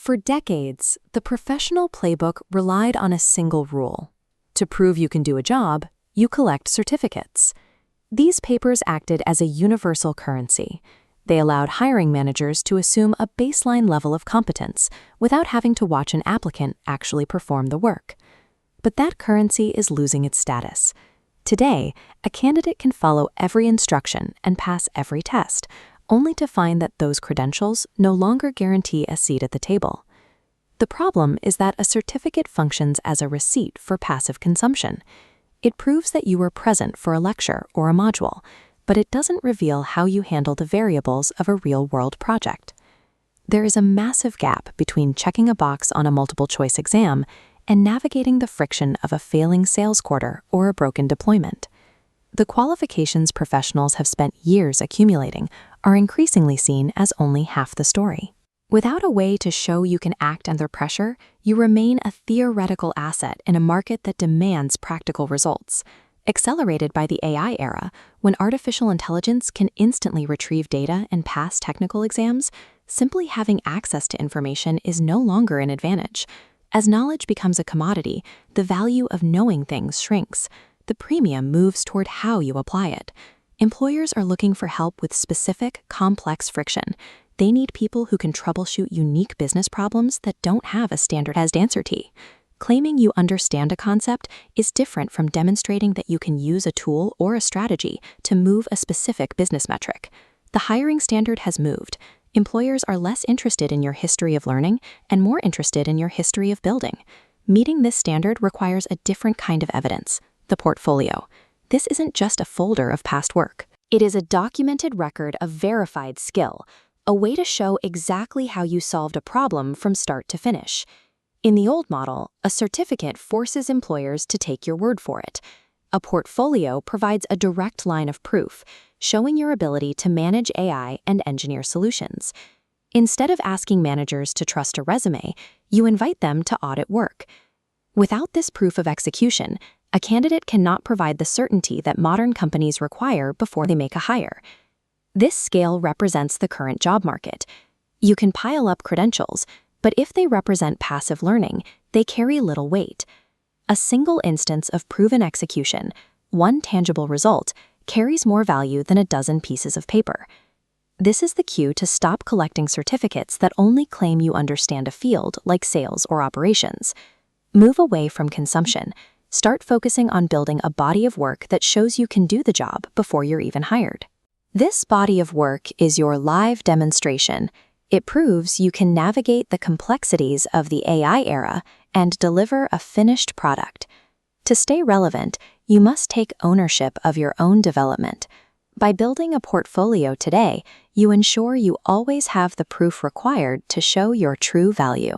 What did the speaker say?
For decades, the professional playbook relied on a single rule. To prove you can do a job, you collect certificates. These papers acted as a universal currency. They allowed hiring managers to assume a baseline level of competence without having to watch an applicant actually perform the work. But that currency is losing its status. Today, a candidate can follow every instruction and pass every test, only to find that those credentials no longer guarantee a seat at the table. The problem is that a certificate functions as a receipt for passive consumption. It proves that you were present for a lecture or a module, but it doesn't reveal how you handle the variables of a real-world project. There is a massive gap between checking a box on a multiple-choice exam and navigating the friction of a failing sales quarter or a broken deployment. The qualifications professionals have spent years accumulating are increasingly seen as only half the story. Without a way to show you can act under pressure, you remain a theoretical asset in a market that demands practical results. Accelerated by the AI era, when artificial intelligence can instantly retrieve data and pass technical exams, simply having access to information is no longer an advantage. As knowledge becomes a commodity, the value of knowing things shrinks. The premium moves toward how you apply it. Employers are looking for help with specific, complex friction. They need people who can troubleshoot unique business problems that don't have a standardized answer key. Claiming you understand a concept is different from demonstrating that you can use a tool or a strategy to move a specific business metric. The hiring standard has moved. Employers are less interested in your history of learning and more interested in your history of building. Meeting this standard requires a different kind of evidence, the portfolio. This isn't just a folder of past work. It is a documented record of verified skill, a way to show exactly how you solved a problem from start to finish. In the old model, a certificate forces employers to take your word for it. A portfolio provides a direct line of proof, showing your ability to manage AI and engineer solutions. Instead of asking managers to trust a resume, you invite them to audit work. Without this proof of execution, a candidate cannot provide the certainty that modern companies require before they make a hire. This scale represents the current job market. You can pile up credentials, but if they represent passive learning, they carry little weight. A single instance of proven execution, one tangible result, carries more value than a dozen pieces of paper. This is the cue to stop collecting certificates that only claim you understand a field like sales or operations. Move away from consumption. Start focusing on building a body of work that shows you can do the job before you're even hired. This body of work is your live demonstration. It proves you can navigate the complexities of the AI era and deliver a finished product. To stay relevant, you must take ownership of your own development. By building a portfolio today, you ensure you always have the proof required to show your true value.